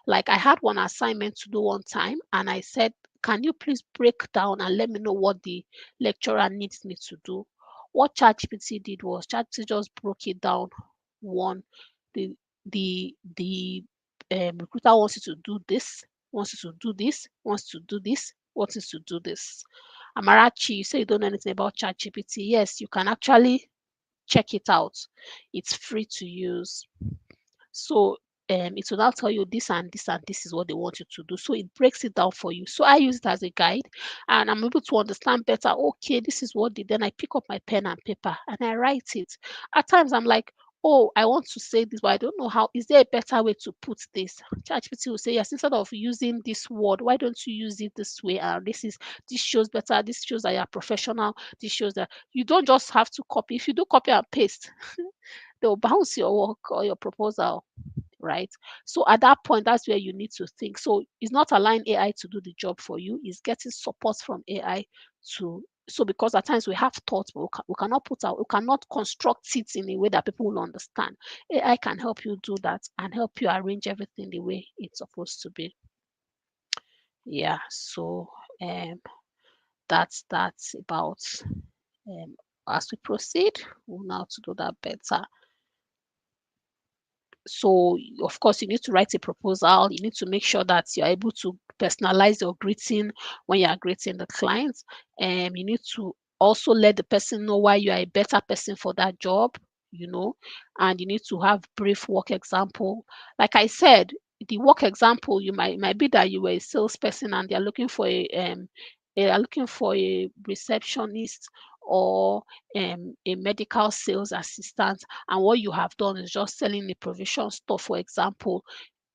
Like I had one assignment to do one time, and I said, can you please break down and let me know what the lecturer needs me to do? What ChatGPT did was ChatGPT just broke it down. One, the the recruiter wants you to do this, wants you to do this, wants to do this, wants you to do this. Amarachi, you say you don't know anything about ChatGPT. Yes, you can actually check it out. It's free to use. So it will now tell you this and this and this is what they want you to do. So it breaks it down for you. So I use it as a guide, and I'm able to understand better. Okay, this is what then I pick up my pen and paper and I write it. At times I'm like, oh, I want to say this, but I don't know how. Is there a better way to put this? ChatGPT will say, yes, instead of using this word, why don't you use it this way? And this shows better. This shows that you're professional. This shows that you don't just have to copy. If you do copy and paste, they'll bounce your work or your proposal, right? So at that point, that's where you need to think. So it's not allowing AI to do the job for you, it's getting support from AI to, so because at times we have thoughts, but we cannot put out, we cannot construct it in a way that people will understand. AI can help you do that and help you arrange everything the way it's supposed to be. Yeah, so um that's about, um as we proceed, we'll now to do that better. So of course you need to write a proposal. You need to make sure that you're able to personalize your greeting when you are greeting the client. You need to also let the person know why you are a better person for that job, and you need to have brief work example. Like I said, the work example, you might be that you were a salesperson and they are looking for a receptionist or a medical sales assistant, and what you have done is just selling a provision store, for example.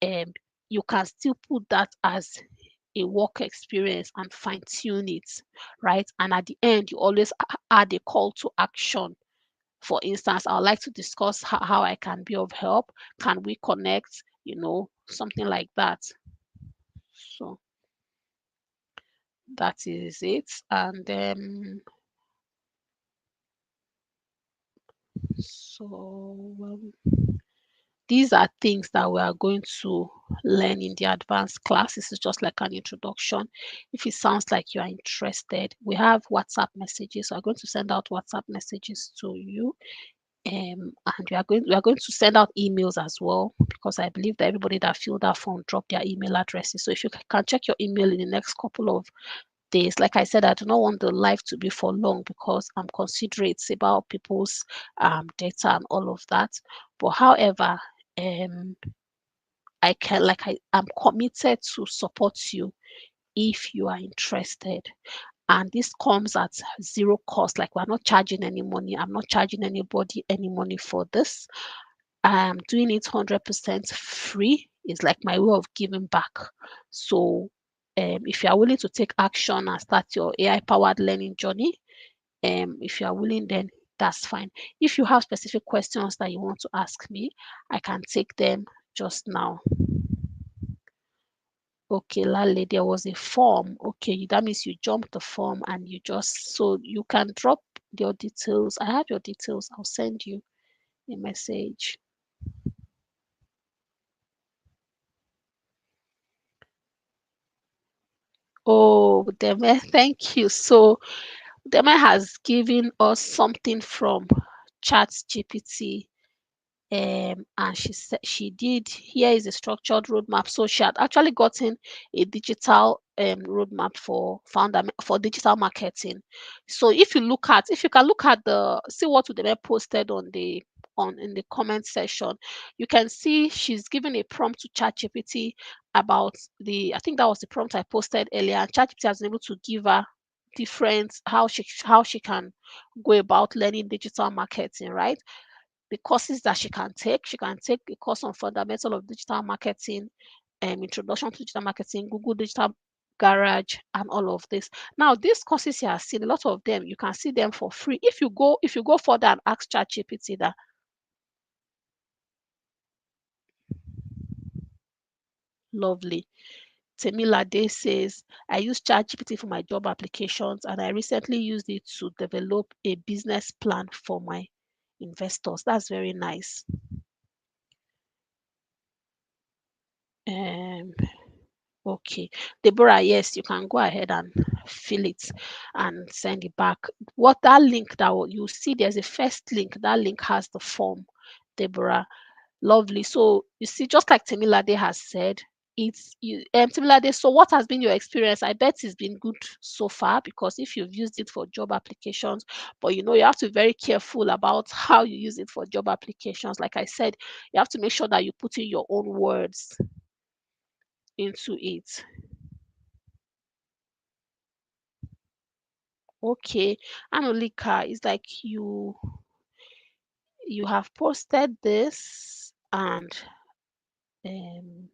um, you can still put that as a work experience and fine tune it, right? And at the end, you always add a call to action. For instance, I would like to discuss how I can be of help. Can we connect? Something like that. So that is it. And so these are things that we are going to learn in the advanced class. This is just like an introduction. If it sounds like you are interested, we have WhatsApp messages. So I'm going to send out WhatsApp messages to you. And we are going to send out emails as well, because I believe that everybody that filled that form dropped their email addresses. So if you can check your email in the next couple of days. Like I said, I do not want the live to be for long because I'm considerate about people's data and all of that. But however, I'm committed to support you if you are interested. And this comes at zero cost. Like, we're not charging any money. I'm not charging anybody any money for this. I'm doing it 100% free. It's like my way of giving back. So if you are willing to take action and start your AI powered learning journey, if you are willing, then that's fine. If you have specific questions that you want to ask me, I can take them just now. Okay, Lale, there was a form. Okay, that means you jumped the form and you just, so you can drop your details. I have your details. I'll send you a message. Oh, Deme, thank you. So Deme has given us something from ChatGPT. And she said she did, here is a structured roadmap. So she had actually gotten a digital roadmap for digital marketing. So if you can look at the, see what Udeme posted in the comment section, you can see she's given a prompt to ChatGPT about I think that was the prompt I posted earlier, and ChatGPT has been able to give her different how she can go about learning digital marketing, right? The courses that she can take. She can take a course on fundamental of digital marketing, introduction to digital marketing, Google Digital Garage, and all of this. Now, these courses you have seen, a lot of them, you can see them for free. If you go further and ask ChatGPT that, lovely. Temilade says, I use ChatGPT for my job applications, and I recently used it to develop a business plan for my investors. That's very nice. Um, Okay, Deborah, yes, you can go ahead and fill it and send it back. What that link that you see, there's a first link. That link has the form, Deborah. Lovely. So you see, just like Temilade has said, it's you, Temilade. So what has been your experience? I bet it's been good so far, because if you've used it for job applications, but you have to be very careful about how you use it for job applications. Like I said, you have to make sure that you put in your own words into it. Okay, Anolika, it's like you have posted this, and um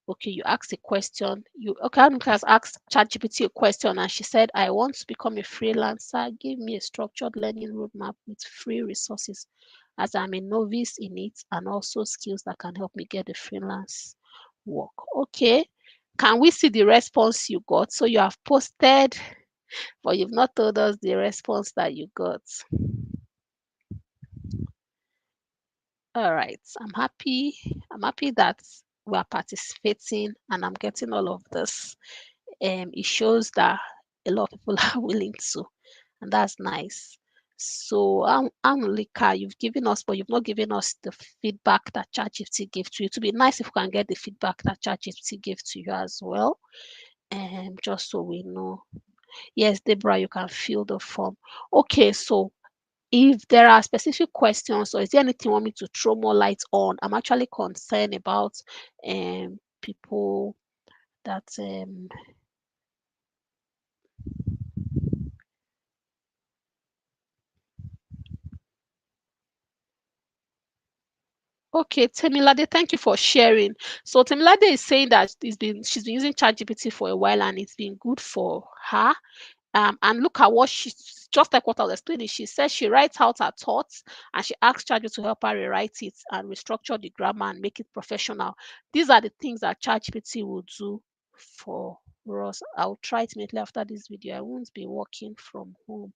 okay, you asked a question. Anolika has asked ChatGPT a question, and she said, I want to become a freelancer. Give me a structured learning roadmap with free resources, as I'm a novice in it, and also skills that can help me get the freelance work. Okay, can we see the response you got? So you have posted, but you've not told us the response that you got. All right, I'm happy. I'm happy that we are participating and I'm getting all of this. It shows that a lot of people are willing to, and that's nice. So, Anulika, you've given us, but you've not given us the feedback that ChatGPT gave to you. It would be nice if we can get the feedback that ChatGPT gave to you as well, just so we know. Yes, Deborah, you can fill the form. Okay, so if there are specific questions, or is there anything you want me to throw more light on? I'm actually concerned about people that okay, Temilade, thank you for sharing. So Temilade is saying that she's been using ChatGPT for a while and it's been good for her. And look at what just like what I was explaining, she says she writes out her thoughts and she asks ChatGPT to help her rewrite it and restructure the grammar and make it professional. These are the things that ChatGPT will do for us. I'll try it immediately after this video. I won't be working from home.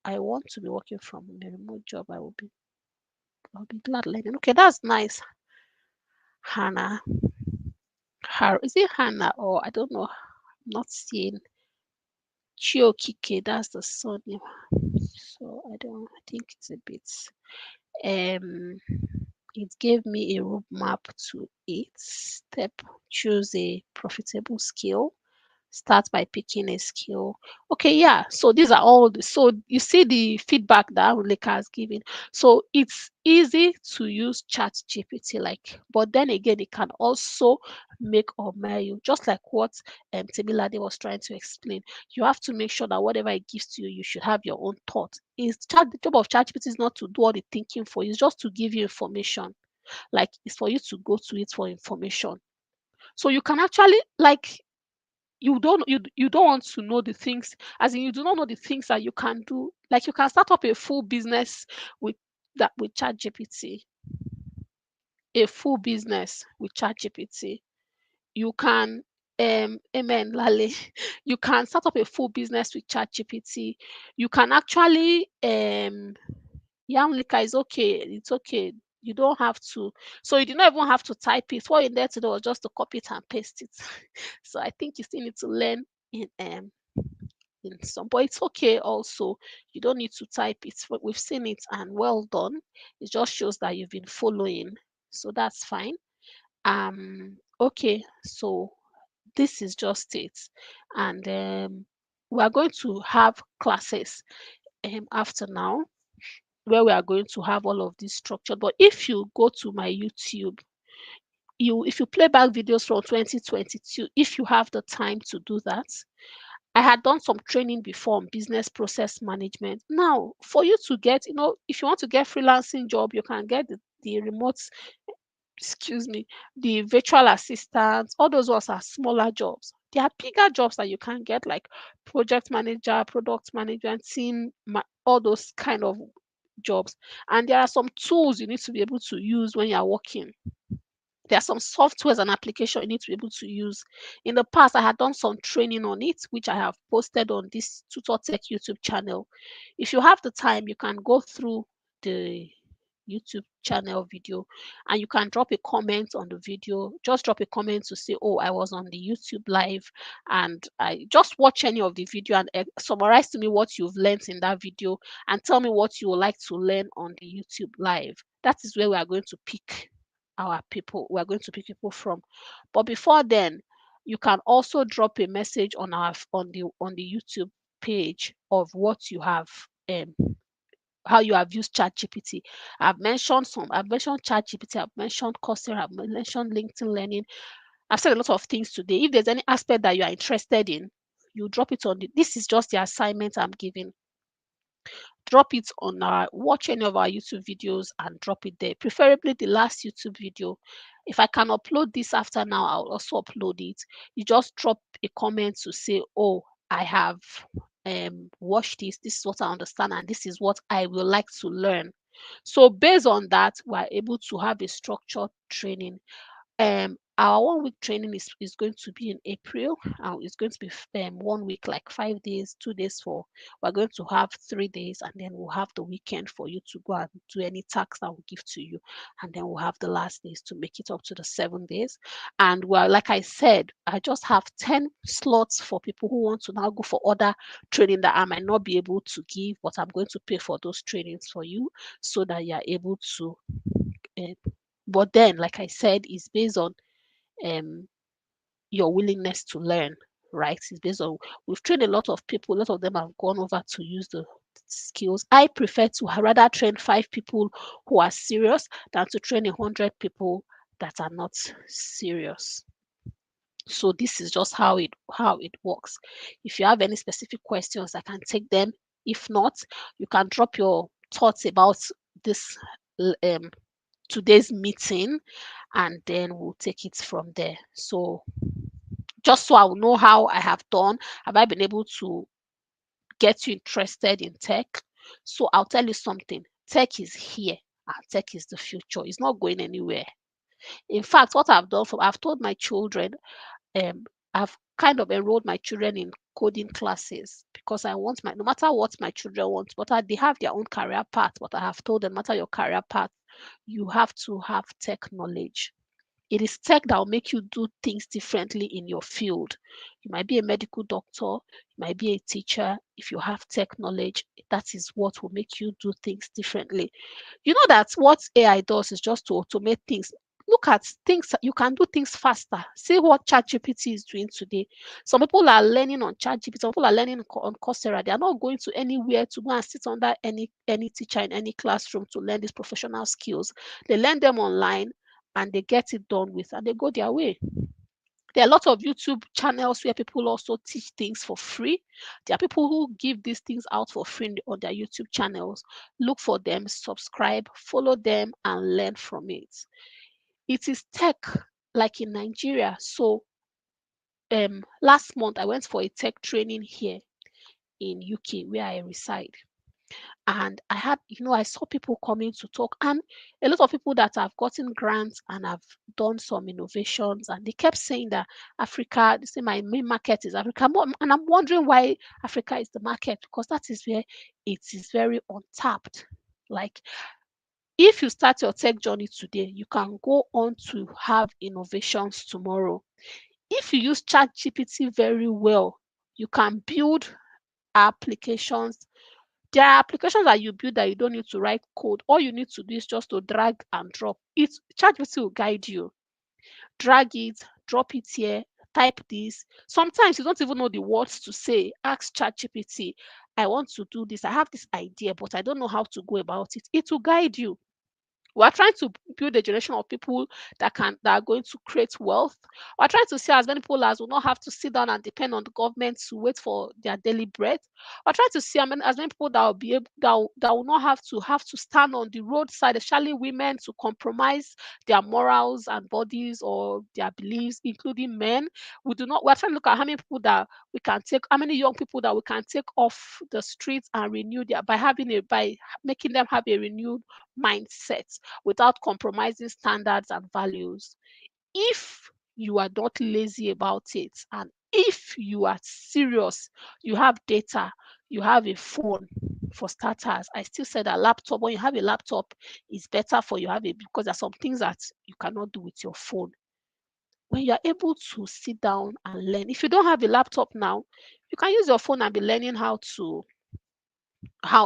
I want to be working from a remote job. I'll be glad learning. Okay, that's nice. Hannah. Is it Hannah, or I don't know? I'm not seeing Chiokike, that's the surname. So I think it's a bit um it gave me a roadmap to 8 step. Choose a profitable skill. Start by picking a skill. Okay, yeah. So these are all so you see the feedback that Ulrika has given. So it's easy to use Chat GPT, like, but then again, it can also make or mar you, just like what Temilade was trying to explain. You have to make sure that whatever it gives to you, you should have your own thought. The job of Chat GPT is not to do all the thinking for you, it's just to give you information. Like, it's for you to go to it for information. So you can actually, like, you don't want to know the things, as in you do not know the things that you can do. Like, you can start up a full business with that with ChatGPT, a full business with ChatGPT. You can amen Lale. You can start up a full business with ChatGPT. You can actually Yamlika is okay. It's okay. You don't have to. So you do not even have to type it. What you need to do is just to copy it and paste it. So I think you still need to learn in some, but it's okay also. You don't need to type it. We've seen it and well done. It just shows that you've been following. So that's fine. Okay, so this is just it. And we are going to have classes after now, where we are going to have all of this structured. But if you go to my YouTube, if you play back videos from 2022, if you have the time to do that, I had done some training before on business process management. Now, for you to get, if you want to get freelancing job, you can get the remote, excuse me, the virtual assistants. All those ones are smaller jobs. There are bigger jobs that you can get, like project manager, product management, all those kind of jobs. And there are some tools you need to be able to use when you're working. There are some softwares and applications you need to be able to use. In the past, I had done some training on it, which I have posted on this TutorTech YouTube channel. If you have the time, you can go through the YouTube channel video and you can drop a comment on the video. Just drop a comment to say, oh, I was on the YouTube live, and I just watch any of the video and summarize to me what you've learned in that video and tell me what you would like to learn on the YouTube live. That is where we are going to pick our people. We are going to pick people from. But before then, you can also drop a message on the YouTube page of what you have how you have used ChatGPT. I've mentioned ChatGPT, I've mentioned Coursera, I've mentioned LinkedIn Learning. I've said a lot of things today. If there's any aspect that you are interested in, you drop it on this is just the assignment I'm giving. Drop it on watch any of our YouTube videos and drop it there, preferably the last YouTube video. If I can upload this after now, I'll also upload it. You just drop a comment to say, oh, I have watched this is what I understand, and this is what I will like to learn. So based on that, we're able to have a structured training. Our 1 week training is going to be in April. It's going to be 1 week, like 5 days, 2 days we're going to have 3 days, and then we'll have the weekend for you to go and do any tasks that we'll give to you. And then we'll have the last days to make it up to the 7 days. And well, like I said, I just have 10 slots for people who want to now go for other training that I might not be able to give, but I'm going to pay for those trainings for you so that you're able to but then, like I said, it's based on your willingness to learn, right? It's based on, we've trained a lot of people, a lot of them have gone over to use the skills. I prefer to rather train 5 people who are serious than to train 100 people that are not serious. So this is just how it works. If you have any specific questions, I can take them. If not, you can drop your thoughts about this today's meeting, and then we'll take it from there. So just so I'll know how I have done, have I been able to get you interested in tech? So I'll tell you something. Tech is here and tech is the future. It's not going anywhere. In fact, what I've done I've told my children, I've kind of enrolled my children in coding classes because I want no matter what my children want, but they have their own career path. But I have told them, no matter your career path, you have to have tech knowledge. It is tech that will make you do things differently in your field. You might be a medical doctor, you might be a teacher. If you have tech knowledge, that is what will make you do things differently. You know that what AI does is just to automate things. look at things. You can do things faster. See what ChatGPT is doing today. Some people are learning on ChatGPT. Some people are learning on Coursera. They are not going to anywhere to go and sit under any teacher in any classroom to learn these professional skills. They learn them online and they get it done with, and they go their way. There are a lot of YouTube channels where people also teach things for free. There are people who give these things out for free on their YouTube channels. Look for them, subscribe, follow them, and learn from it. It is tech, like in Nigeria. So last month I went for a tech training here in UK where I reside. And I had, I saw people coming to talk, and a lot of people that have gotten grants and have done some innovations, and they kept saying that Africa, they say my main market is Africa. And I'm wondering why Africa is the market, because that is where it is very untapped. Like, if you start your tech journey today, you can go on to have innovations tomorrow. If you use ChatGPT very well, you can build applications. There are applications that you build that you don't need to write code. All you need to do is just to drag and drop. ChatGPT will guide you. Drag it, drop it here, type this. Sometimes you don't even know the words to say. Ask ChatGPT, I want to do this. I have this idea, but I don't know how to go about it. It will guide you. We're trying to build a generation of people that are going to create wealth. We're trying to see as many people as will not have to sit down and depend on the government to wait for their daily bread. We're trying to see as many people that will be able that will not have to stand on the roadside, especially women, to compromise their morals and bodies or their beliefs, including men. We're trying to look at how many people that we can take, how many young people that we can take off the streets and renew their by making them have a renewed mindset without compromising standards and values. If you are not lazy about it, and if you are serious, you have data, you have a phone. For starters, I still say that laptop, when you have a laptop, is better for you because there are some things that you cannot do with your phone. When you are able to sit down and learn, if you don't have a laptop now, you can use your phone and be learning how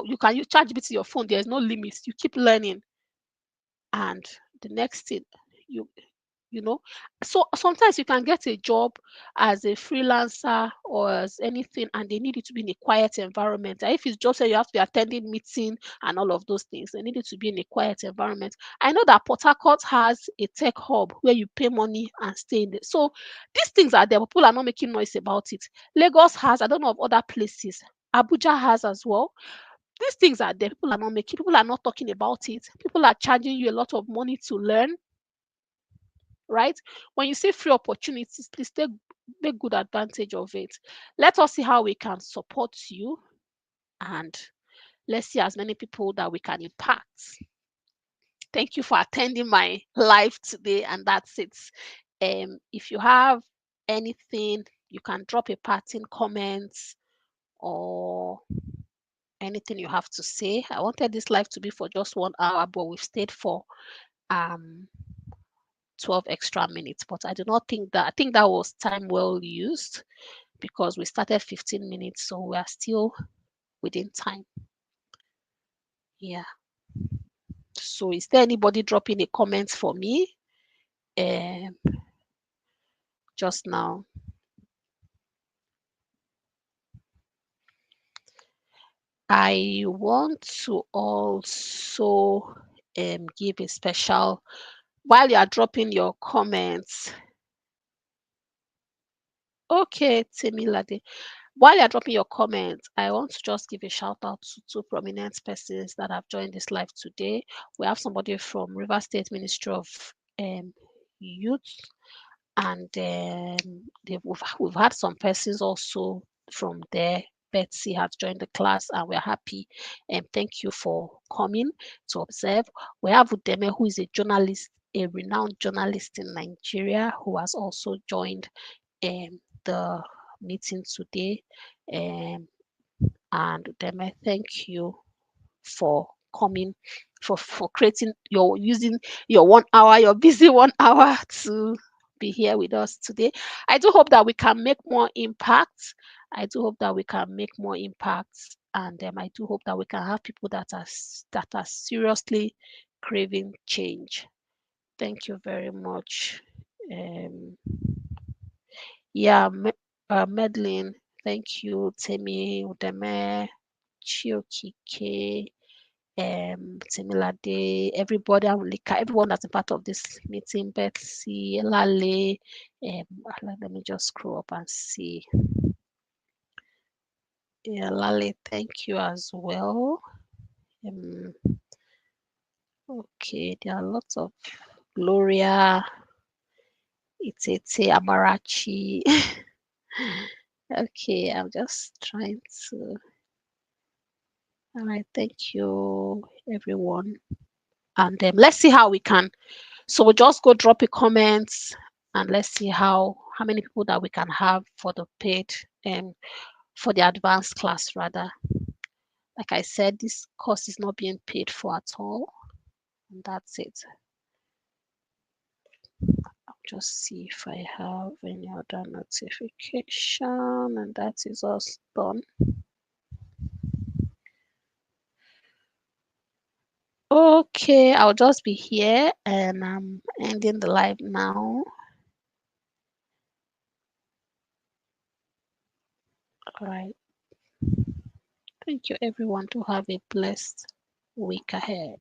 you can use ChatGPT your phone. There's no limits. You keep learning, and the next thing, you you know so sometimes you can get a job as a freelancer or as anything, and they need you to be in a quiet environment. And if it's just say you have to be attending meeting and all of those things, they need you to be in a quiet environment. I know that Port Harcourt has a tech hub where you pay money and stay in it. So these things are there, but people are not making noise about it. Lagos has, I don't know of other places. Abuja has as well. These things are there. People are not talking about it. People are charging you a lot of money to learn, right? When you see free opportunities, please make good advantage of it. Let us see how we can support you, and let's see as many people that we can impact. Thank you for attending my live today, and that's it. If you have anything, you can drop a parting comments or anything you have to say. I wanted this live to be for just 1 hour, but we've stayed for 12 extra minutes. But I think that was time well used, because we started 15 minutes, so we are still within time. Yeah. So is there anybody dropping a comment for me just now? I want to also give a special, while you are dropping your comments. Okay, Temilade. While you're dropping your comments, I want to just give a shout out to two prominent persons that have joined this live today. We have somebody from River State Ministry of Youth, and we've had some persons also from there. Betsy has joined the class, and we're happy. And thank you for coming to observe. We have Udeme, who is a journalist, a renowned journalist in Nigeria, who has also joined the meeting today. And Udeme, thank you for coming, for creating using your 1 hour, your busy 1 hour to be here with us today. I do hope that we can make more impact. I do hope that we can make more impacts, and I do hope that we can have people that are seriously craving change. Thank you very much. Um, yeah, Medlin, thank you. Temi, Udeme, Chiokike, Temilade, everybody, everyone that's a part of this meeting, Betsy, Lale, let me just scroll up and see. Yeah, Lale, thank you as well. Okay, there are lots of Gloria, Itete, Amarachi. Okay, I'm just trying to. All right, thank you, everyone. And let's see how we can. So we'll just go drop a comment and let's see how many people that we can have for the paid for the advanced class rather. Like I said, this course is not being paid for at all. And that's it. I'll just see if I have any other notification, and that is us done. Okay, I'll just be here and I'm ending the live now. All right. Thank you, everyone, to have a blessed week ahead.